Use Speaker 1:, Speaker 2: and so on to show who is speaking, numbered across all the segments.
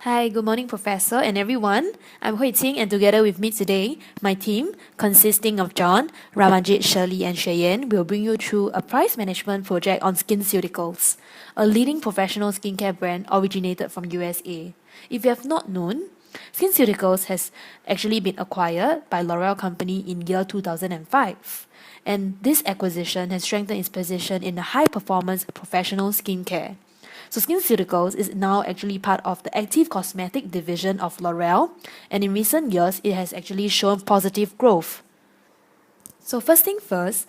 Speaker 1: Hi, good morning, Professor and everyone. I'm Hui Ting, and together with me today, my team, consisting of John, Ramajit, Shirley, and Cheyenne, will bring you through a price management project on SkinCeuticals, a leading professional skincare brand originated from USA. If you have not known, SkinCeuticals has actually been acquired by L'Oreal Company in year 2005. And this acquisition has strengthened its position in the high-performance professional skincare. So SkinCeuticals is now actually part of the active cosmetic division of L'Oreal, and in recent years, it has actually shown positive growth. So first thing first,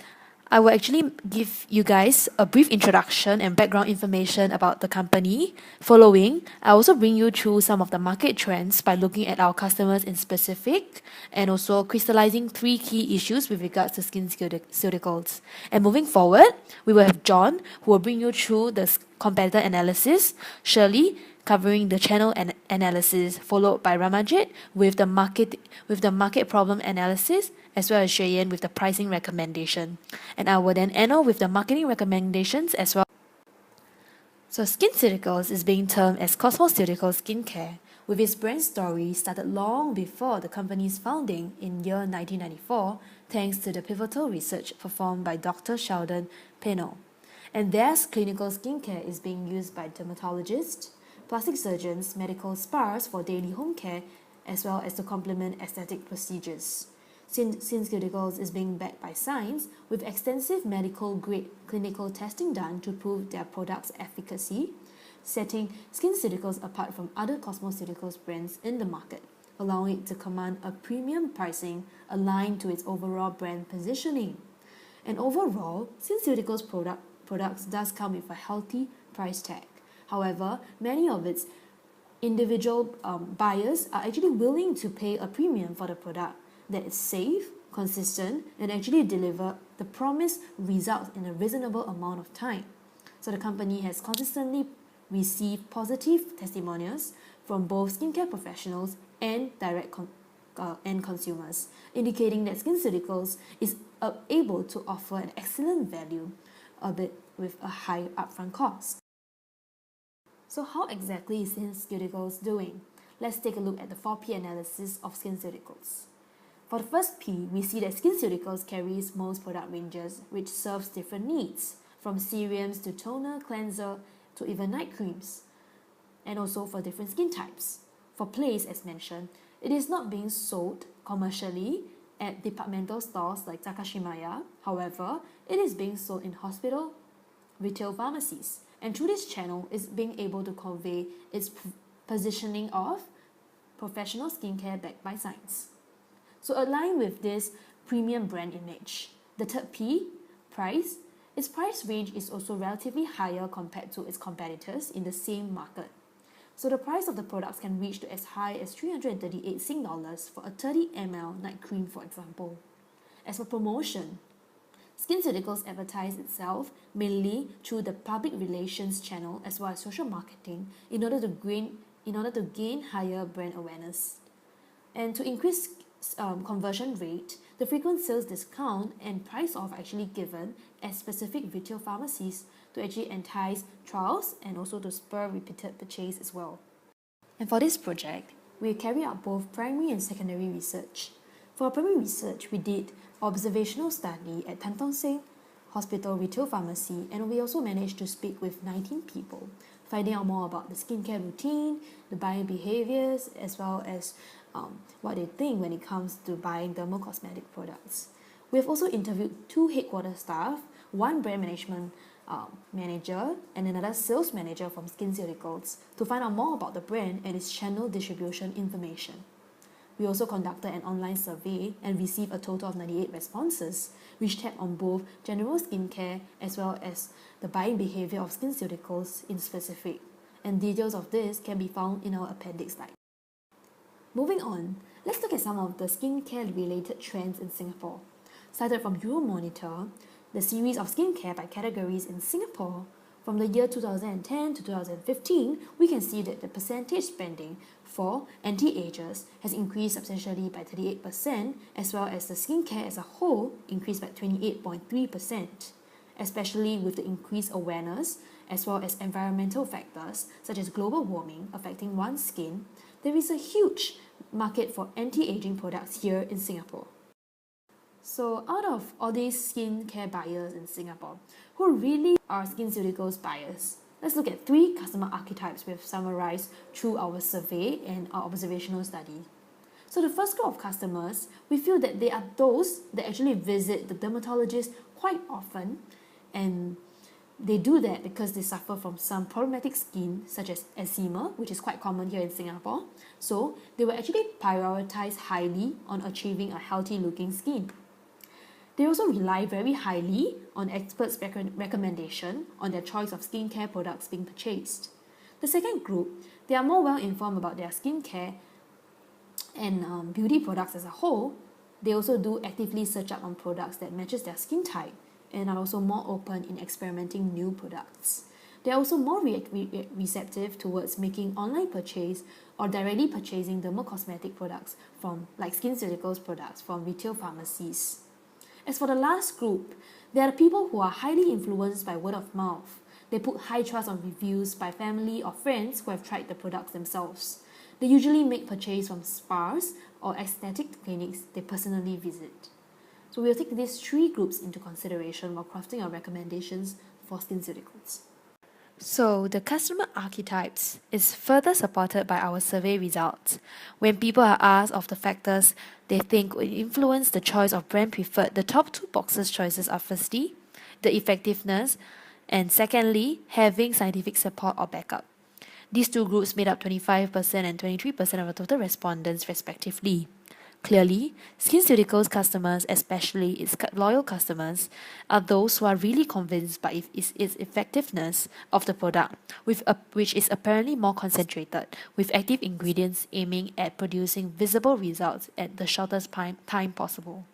Speaker 1: I will actually give you guys a brief introduction and background information about the company. Following, I also bring you through some of the market trends by looking at our customers in specific and also crystallizing three key issues with regards to SkinCeuticals. And moving forward, we will have John, who will bring you through the competitor analysis, Shirley covering the channel analysis, followed by Ramajit with the market problem analysis, as well as Cheyenne with the pricing recommendation. And I will then end off with the marketing recommendations as well. So SkinCeuticals is being termed as cosmeceutical skincare, with its brand story started long before the company's founding in year 1994, thanks to the pivotal research performed by Dr. Sheldon Pennell. And their clinical skincare is being used by dermatologists, plastic surgeons, medical spas for daily home care, as well as to complement aesthetic procedures. SkinCeuticals is being backed by science, with extensive medical-grade clinical testing done to prove their product's efficacy, setting SkinCeuticals apart from other cosmeceuticals brands in the market, allowing it to command a premium pricing aligned to its overall brand positioning. And overall, SkinCeuticals products does come with a healthy price tag. However, many of its individual buyers are actually willing to pay a premium for the product that is safe, consistent, and actually deliver the promised results in a reasonable amount of time. So the company has consistently received positive testimonials from both skincare professionals and direct end consumers, indicating that SkinCeuticals is able to offer an excellent value, albeit with a high upfront cost. So how exactly is SkinCeuticals doing? Let's take a look at the 4P analysis of SkinCeuticals. For the first P, we see that SkinCeuticals carries most product ranges, which serves different needs, from serums to toner, cleanser, to even night creams, and also for different skin types. For place, as mentioned, it is not being sold commercially at departmental stores like Takashimaya. However, it is being sold in hospital, retail pharmacies, and through this channel is being able to convey its positioning of professional skincare backed by science. So align with this premium brand image. The third P, price. Its price range is also relatively higher compared to its competitors in the same market. So the price of the products can reach to as high as 338 Sing dollars for a 30 ml night cream, for example. As for promotion, SkinCeuticals advertise itself mainly through the public relations channel as well as social marketing in order to gain higher brand awareness. And to increase conversion rate, the frequent sales discount and price off are actually given at specific retail pharmacies to actually entice trials and also to spur repeated purchase as well. And for this project, we carry out both primary and secondary research. For our primary research, we did observational study at Tan Tock Seng Hospital Retail Pharmacy, and we also managed to speak with 19 people, finding out more about the skincare routine, the buying behaviors, as well as what they think when it comes to buying dermocosmetic products. We have also interviewed 2 headquarters staff, 1 brand management manager, and another sales manager from SkinCeuticals to find out more about the brand and its channel distribution information. We also conducted an online survey and received a total of 98 responses, which tapped on both general skincare as well as the buying behavior of SkinCeuticals in specific, and details of this can be found in our appendix slide. Moving on, let's look at some of the skincare-related trends in Singapore. Cited from Euromonitor, the series of skincare by categories in Singapore, from the year 2010 to 2015, we can see that the percentage spending for anti-agers has increased substantially by 38%, as well as the skincare as a whole increased by 28.3%, especially with the increased awareness as well as environmental factors such as global warming affecting one's skin, there is a huge market for anti-aging products here in Singapore. So out of all these skincare buyers in Singapore, who really are SkinCeuticals buyers? Let's look at 3 customer archetypes we have summarized through our survey and our observational study. So the first group of customers, we feel that they are those that actually visit the dermatologist quite often, and they do that because they suffer from some problematic skin such as eczema, which is quite common here in Singapore. So they will actually prioritize highly on achieving a healthy looking skin. They also rely very highly on experts' recommendation on their choice of skincare products being purchased. The second group, they are more well informed about their skincare and beauty products as a whole. They also do actively search up on products that matches their skin type and are also more open in experimenting new products. They are also more receptive towards making online purchase or directly purchasing dermocosmetic products from like SkinCeuticals products from retail pharmacies. As for the last group, they are the people who are highly influenced by word of mouth. They put high trust on reviews by family or friends who have tried the products themselves. They usually make purchase from spas or aesthetic clinics they personally visit. So we'll take these 3 groups into consideration while crafting our recommendations for SkinCeuticals. So the customer archetypes is further supported by our survey results. When people are asked of the factors they think will influence the choice of brand preferred, the top 2 boxes choices are firstly, the effectiveness, and secondly, having scientific support or backup. These 2 groups made up 25% and 23% of the total respondents respectively. Clearly, SkinCeuticals customers, especially its loyal customers, are those who are really convinced by its effectiveness of the product, which is apparently more concentrated, with active ingredients aiming at producing visible results at the shortest time possible.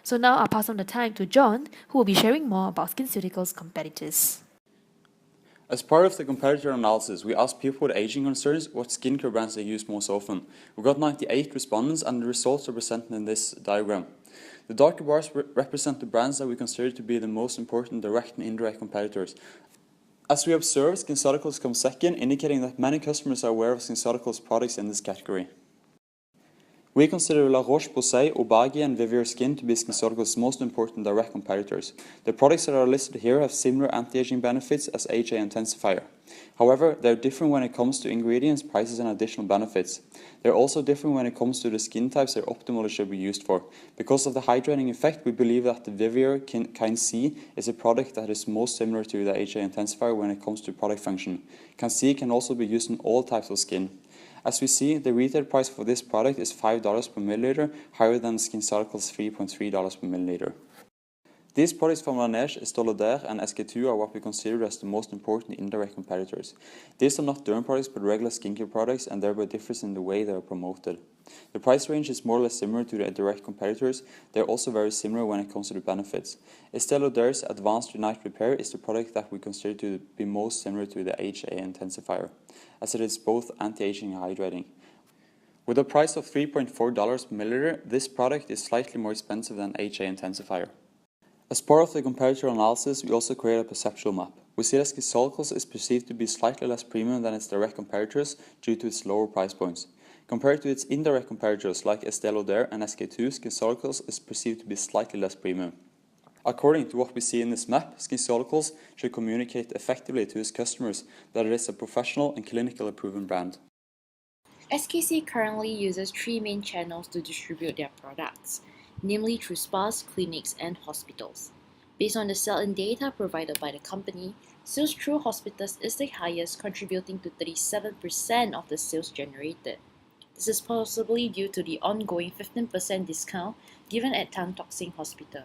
Speaker 1: So now I'll pass on the time to John, who will be sharing more about SkinCeuticals competitors.
Speaker 2: As part of the competitor analysis, we asked people with aging concerns what skincare brands they use most often. We got 98 respondents, and the results are presented in this diagram. The darker bars represent the brands that we consider to be the most important direct and indirect competitors. As we observe, SkinCeuticals comes second, indicating that many customers are aware of SkinCeuticals products in this category. We consider La Roche-Posay, Obagi and Vivier Skin to be SkinCeuticals' most important direct competitors. The products that are listed here have similar anti-aging benefits as HA Intensifier. However, they are different when it comes to ingredients, prices and additional benefits. They are also different when it comes to the skin types that optimally should be used for. Because of the hydrating effect, we believe that the Vivier Kind C is a product that is most similar to the HA Intensifier when it comes to product function. Kind C can also be used in all types of skin. As we see, the retail price for this product is $5 per milliliter, higher than SkinCeuticals' $3.3 per milliliter. These products from Laneige, Estée Lauder and SK2 are what we consider as the most important indirect competitors. These are not derm products but regular skincare products, and thereby differs in the way they are promoted. The price range is more or less similar to the direct competitors. They are also very similar when it comes to the benefits. Estée Lauder's Advanced Unite Repair is the product that we consider to be most similar to the HA Intensifier, as it is both anti-aging and hydrating. With a price of $3.4 per milliliter, this product is slightly more expensive than HA Intensifier. As part of the comparator analysis, we also create a perceptual map. We see that SkinCeuticals is perceived to be slightly less premium than its direct competitors due to its lower price points. Compared to its indirect competitors like Estée Lauder and SK2, SkinCeuticals is perceived to be slightly less premium. According to what we see in this map, SkinCeuticals should communicate effectively to its customers that it is a professional and clinically proven brand.
Speaker 3: SKC currently uses 3 main channels to distribute their products, namely through spas, clinics, and hospitals. Based on the sell-in data provided by the company, sales through hospitals is the highest, contributing to 37% of the sales generated. This is possibly due to the ongoing 15% discount given at Tan Tock Seng Hospital.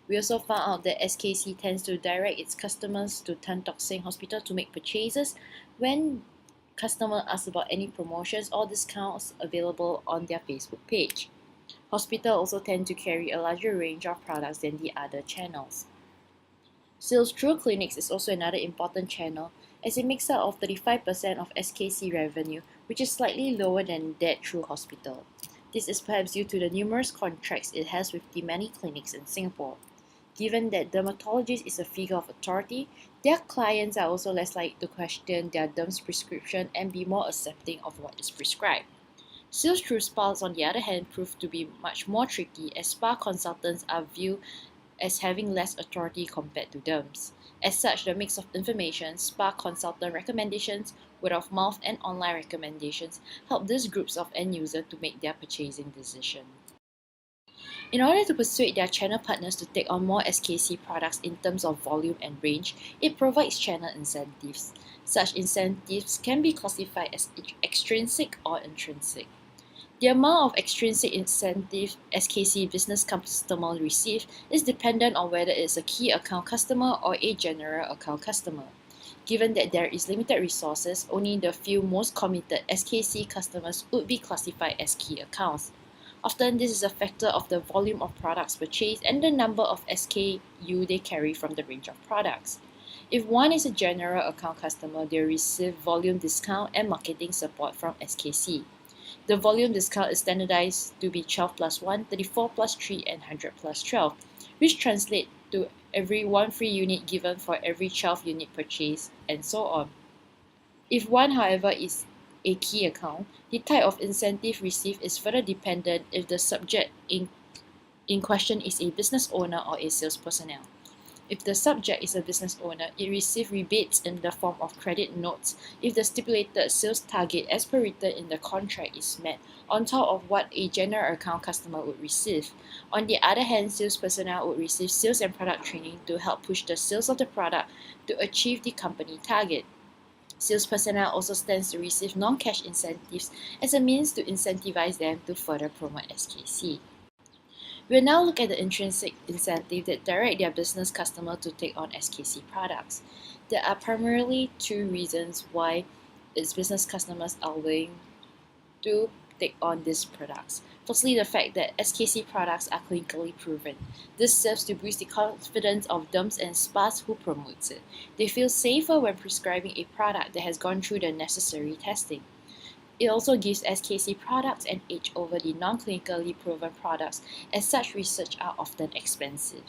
Speaker 3: We also found out that SKC tends to direct its customers to Tan Tock Seng Hospital to make purchases when customers ask about any promotions or discounts available on their Facebook page. Hospitals also tend to carry a larger range of products than the other channels. Sales through clinics is also another important channel, as it makes up of 35% of SKC revenue, which is slightly lower than that through hospital. This is perhaps due to the numerous contracts it has with the many clinics in Singapore. Given that dermatologist is a figure of authority, Their clients are also less likely to question their derm's prescription and be more accepting of what is prescribed. Sales through spas, on the other hand, prove to be much more tricky as spa consultants are viewed as having less authority compared to derms. As such, the mix of information, spa consultant recommendations, word of mouth, and online recommendations help these groups of end users to make their purchasing decision. In order to persuade their channel partners to take on more SKC products in terms of volume and range, it provides channel incentives. Such incentives can be classified as extrinsic or intrinsic. The amount of extrinsic incentive SKC business customers receive is dependent on whether it is a key account customer or a general account customer. Given that there is limited resources, only the few most committed SKC customers would be classified as key accounts. Often, this is a factor of the volume of products purchased and the number of SKU they carry from the range of products. If one is a general account customer, they receive volume discount and marketing support from SKC. The volume discount is standardized to be 12 plus 1, 34 plus 3, and 100 plus 12, which translates to every 1 free unit given for every 12 unit purchase, and so on. If one, however, is a key account, the type of incentive received is further dependent if the subject in question is a business owner or a sales personnel. If the subject is a business owner, it receives rebates in the form of credit notes if the stipulated sales target as per written in the contract is met, on top of what a general account customer would receive. On the other hand, sales personnel would receive sales and product training to help push the sales of the product to achieve the company target. Sales personnel also stands to receive non-cash incentives as a means to incentivize them to further promote SKC. We'll now look at the intrinsic incentive that direct their business customer to take on SKC products. There are primarily two reasons why its business customers are willing to take on these products. Firstly, the fact that SKC products are clinically proven. This serves to boost the confidence of derms and spas who promotes it. They feel safer when prescribing a product that has gone through the necessary testing. It also gives SKC products an edge over the non-clinically proven products, as such research are often expensive.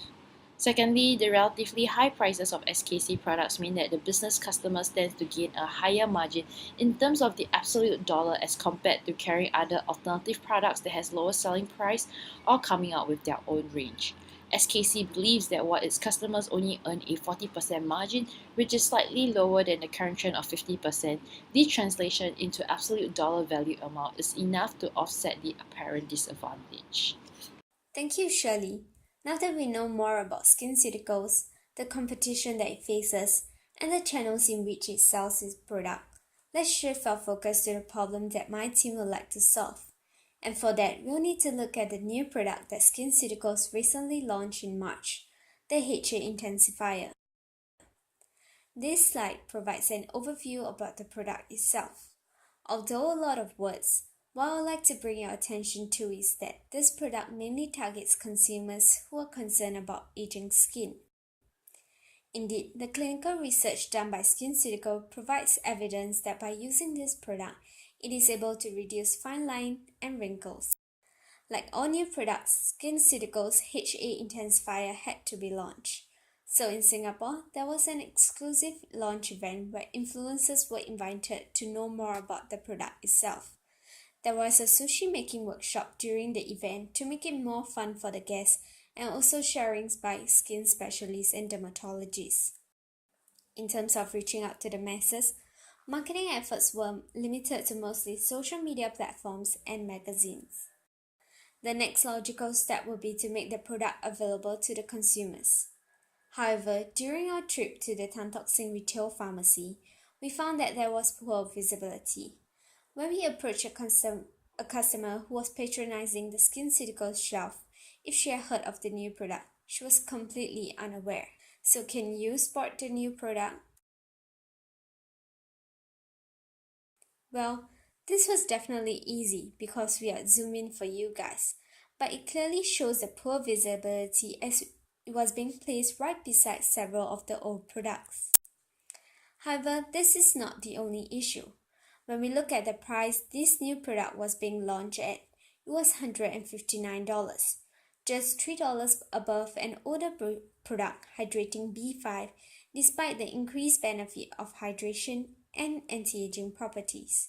Speaker 3: Secondly, the relatively high prices of SKC products mean that the business customers tend to gain a higher margin in terms of the absolute dollar as compared to carrying other alternative products that has lower selling price or coming out with their own range. SKC believes that while its customers only earn a 40% margin, which is slightly lower than the current trend of 50%, the translation into absolute dollar value amount is enough to offset the apparent disadvantage.
Speaker 4: Thank you, Shirley. Now that we know more about SkinCeuticals, the competition that it faces, and the channels in which it sells its product, let's shift our focus to the problem that my team would like to solve. And for that, we'll need to look at the new product that SkinCeuticals recently launched in March, the HA Intensifier. This slide provides an overview about the product itself. Although a lot of words, what I would like to bring your attention to is that this product mainly targets consumers who are concerned about aging skin. Indeed, the clinical research done by SkinCeuticals provides evidence that by using this product, it is able to reduce fine lines and wrinkles. Like all new products, SkinCeuticals HA Intensifier had to be launched. So in Singapore, there was an exclusive launch event where influencers were invited to know more about the product itself. There was a sushi making workshop during the event to make it more fun for the guests, and also sharings by skin specialists and dermatologists. In terms of reaching out to the masses, marketing efforts were limited to mostly social media platforms and magazines. The next logical step would be to make the product available to the consumers. However, during our trip to the Tan Tock Seng retail pharmacy, we found that there was poor visibility. When we approached a customer who was patronizing the SkinCeuticals shelf, if she had heard of the new product, she was completely unaware. So can you spot the new product? Well, this was definitely easy because we had zoomed in for you guys, but it clearly shows the poor visibility as it was being placed right beside several of the old products. However, this is not the only issue. When we look at the price this new product was being launched at, it was $159, just $3 above an older product, Hydrating B5, despite the increased benefit of hydration and anti-aging properties.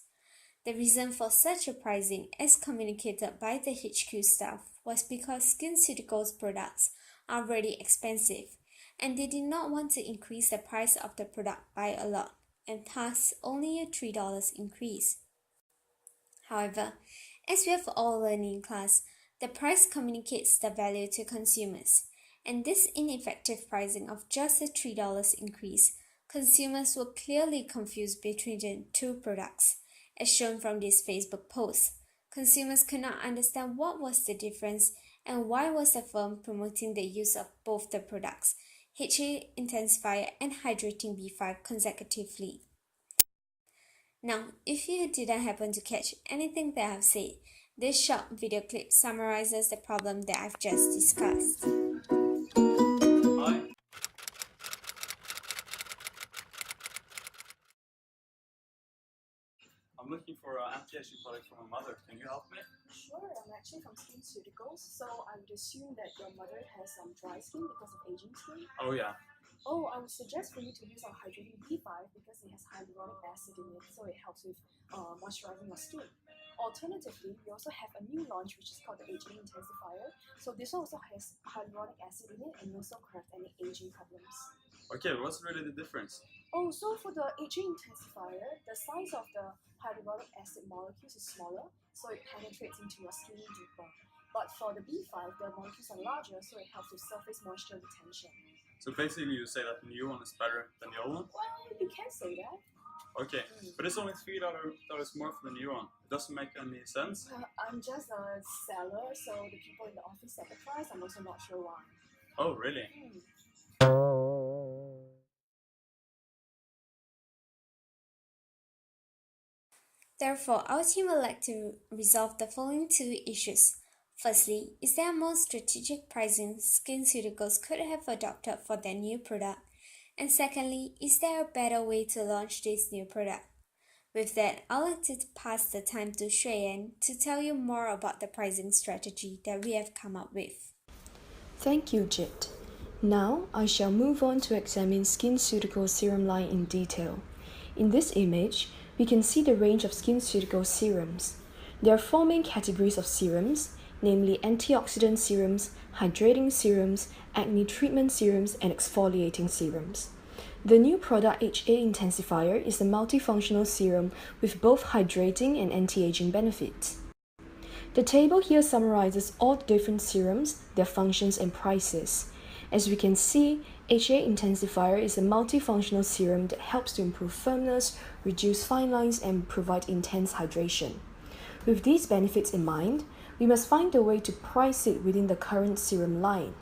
Speaker 4: The reason for such a pricing, as communicated by the HQ staff, was because SkinCeuticals products are very expensive, and they did not want to increase the price of the product by a lot, and thus only a $3 increase. However, as we have all learned in class, the price communicates the value to consumers, and this ineffective pricing of just a $3 increase, consumers were clearly confused between the two products. As shown from this Facebook post, consumers could not understand what was the difference and why was the firm promoting the use of both the products, HA Intensifier and Hydrating B5 consecutively. Now, if you didn't happen to catch anything that I've said, this short video clip summarizes the problem that I've just discussed.
Speaker 2: I'm looking for an anti-aging product for my mother. Can you help me?
Speaker 5: Sure, I'm actually from SkinCeuticals, so I would assume that your mother has some dry skin because of aging skin.
Speaker 2: Oh yeah.
Speaker 5: Oh, I would suggest for you to use our Hydrating B5 because it has hyaluronic acid in it, so it helps with moisturizing your skin. Alternatively, we also have a new launch which is called the HA Intensifier. So this one also has hyaluronic acid in it and also corrects any aging problems.
Speaker 2: Okay, what's really the difference?
Speaker 5: Oh, so for the HA Intensifier, the size of the hyaluronic acid molecules is smaller, so it penetrates into your skin deeper. But for the B5, the molecules are larger, so it helps with surface moisture retention.
Speaker 2: So basically you say that the new one is better than the old one?
Speaker 5: Well, you can say that.
Speaker 2: Okay, but it's only $3 more for the new one. It doesn't make any sense.
Speaker 5: I'm just a seller, so the people in the office set the price. I'm also not sure why.
Speaker 2: Oh, really?
Speaker 4: Therefore, our team would like to resolve the following two issues. Firstly, is there a more strategic pricing SkinCeuticals could have adopted for their new product? And secondly, is there a better way to launch this new product? With that, I'd like to pass the time to Xueyan to tell you more about the pricing strategy that we have come up with.
Speaker 6: Thank you, Jit. Now, I shall move on to examine SkinCeuticals serum line in detail. In this image, we can see the range of SkinCeuticals serums. There are four main categories of serums, namely antioxidant serums, hydrating serums, acne treatment serums, and exfoliating serums. The new product HA Intensifier is a multifunctional serum with both hydrating and anti-aging benefits. The table here summarizes all the different serums, their functions and prices. As we can see, HA Intensifier is a multifunctional serum that helps to improve firmness, reduce fine lines, and provide intense hydration. With these benefits in mind, we must find a way to price it within the current serum line.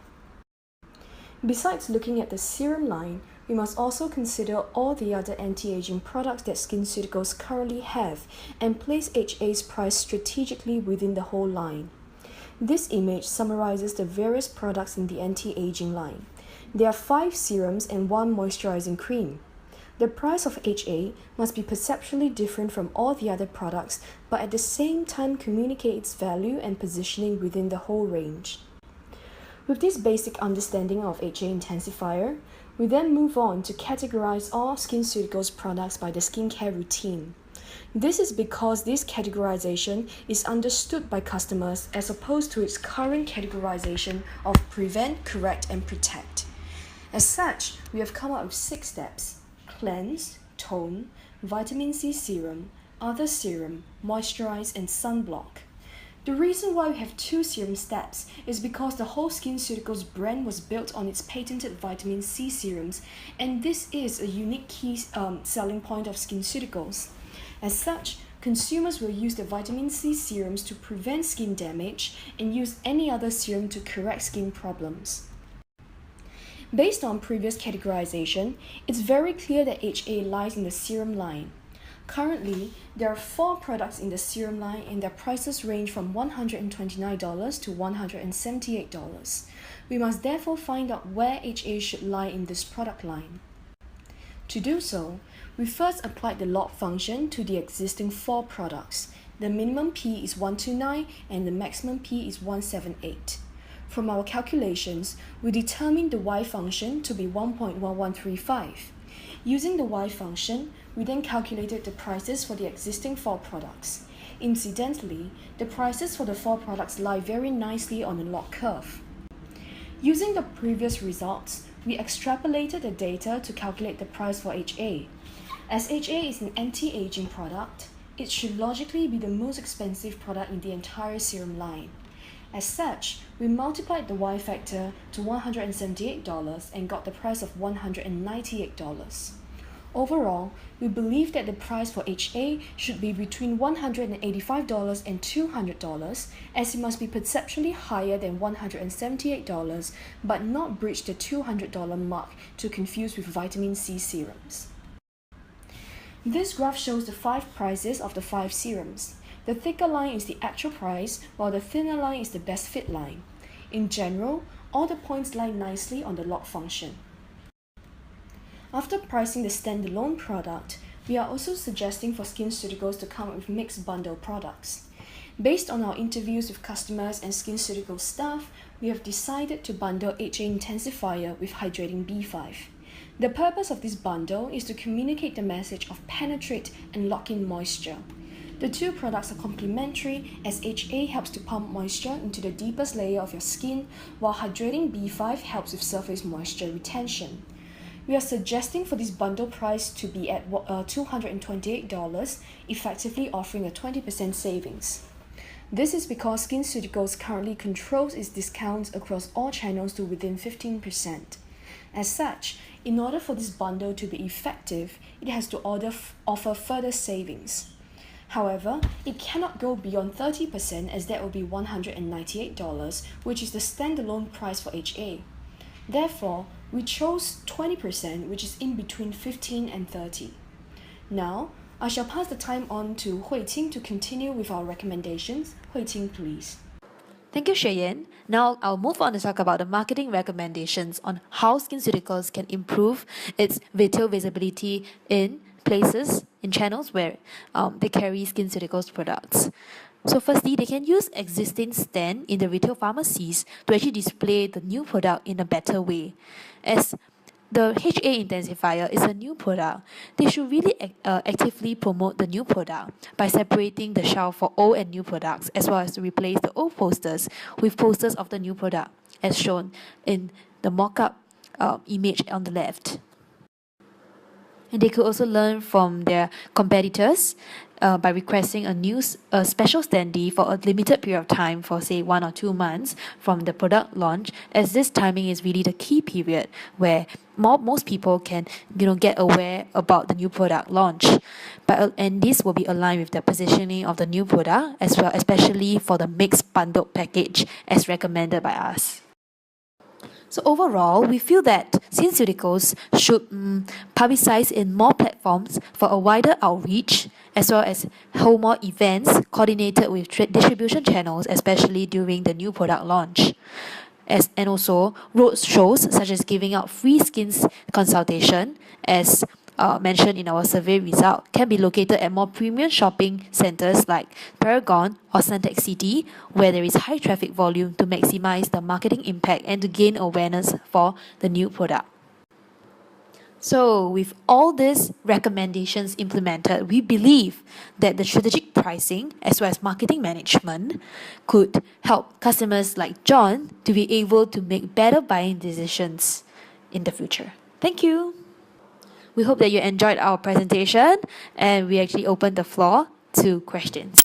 Speaker 6: Besides looking at the serum line, we must also consider all the other anti-aging products that SkinCeuticals currently have and place HA's price strategically within the whole line. This image summarizes the various products in the anti-aging line. There are 5 serums and 1 moisturizing cream. The price of HA must be perceptually different from all the other products, but at the same time communicate its value and positioning within the whole range. With this basic understanding of HA Intensifier, we then move on to categorize all SkinCeuticals products by the skincare routine. This is because this categorization is understood by customers as opposed to its current categorization of prevent, correct, and protect. As such, we have come up with 6 steps: cleanse, tone, vitamin C serum, other serum, moisturize, and sunblock. The reason why we have 2 serum steps is because the whole SkinCeuticals brand was built on its patented vitamin C serums, and this is a unique key selling point of SkinCeuticals. As such, consumers will use the vitamin C serums to prevent skin damage and use any other serum to correct skin problems. Based on previous categorization, it's very clear that HA lies in the serum line. Currently, there are 4 products in the serum line and their prices range from $129 to $178. We must therefore find out where HA should lie in this product line. To do so, we first applied the log function to the existing 4 products. The minimum P is 129 and the maximum P is 178. From our calculations, we determined the Y function to be 1.1135. Using the Y function, we then calculated the prices for the existing 4 products. Incidentally, the prices for the 4 products lie very nicely on the log curve. Using the previous results, we extrapolated the data to calculate the price for HA. As HA is an anti-aging product, it should logically be the most expensive product in the entire serum line. As such, we multiplied the Y factor to $178 and got the price of $198. Overall, we believe that the price for HA should be between $185 and $200, as it must be perceptually higher than $178 but not breach the $200 mark to confuse with vitamin C serums. This graph shows the 5 prices of the 5 serums. The thicker line is the actual price, while the thinner line is the best fit line. In general, all the points lie nicely on the log function. After pricing the standalone product, we are also suggesting for SkinCeuticals to come up with mixed bundle products. Based on our interviews with customers and SkinCeuticals staff, we have decided to bundle HA Intensifier with Hydrating B5. The purpose of this bundle is to communicate the message of penetrate and lock in moisture. The 2 products are complementary as HA helps to pump moisture into the deepest layer of your skin, while Hydrating B5 helps with surface moisture retention. We are suggesting for this bundle price to be at $228, effectively offering a 20% savings. This is because SkinCeuticals currently controls its discounts across all channels to within 15%. As such, in order for this bundle to be effective, it has to offer further savings. However, it cannot go beyond 30% as that will be $198, which is the standalone price for HA. Therefore, we chose 20%, which is in between 15 and 30. Now, I shall pass the time on to Hui Ting to continue with our recommendations. Hui Ting, please.
Speaker 1: Thank you, Xueyan. Now I'll move on to talk about the marketing recommendations on how SkinCeuticals can improve its retail visibility in places, in channels where they carry SkinCeuticals products. So firstly, they can use existing stand in the retail pharmacies to actually display the new product in a better way. As the HA Intensifier is a new product, they should really actively promote the new product by separating the shelf for old and new products, as well as to replace the old posters with posters of the new product, as shown in the mock-up image on the left. And they could also learn from their competitors by requesting a special standee for a limited period of time for say 1 or 2 months from the product launch, as this timing is really the key period where most people can get aware about the new product launch. And this will be aligned with the positioning of the new product as well, especially for the mixed bundled package as recommended by us. So overall, we feel that SkinCeuticals should publicize in more platforms for a wider outreach, as well as hold more events coordinated with distribution channels, especially during the new product launch. And also road shows such as giving out free skins consultation, as mentioned in our survey result, can be located at more premium shopping centres like Paragon or Suntec City, where there is high traffic volume to maximize the marketing impact and to gain awareness for the new product. So with all these recommendations implemented, we believe that the strategic pricing as well as marketing management could help customers like John to be able to make better buying decisions in the future. Thank you. We hope that you enjoyed our presentation, and we actually open the floor to questions.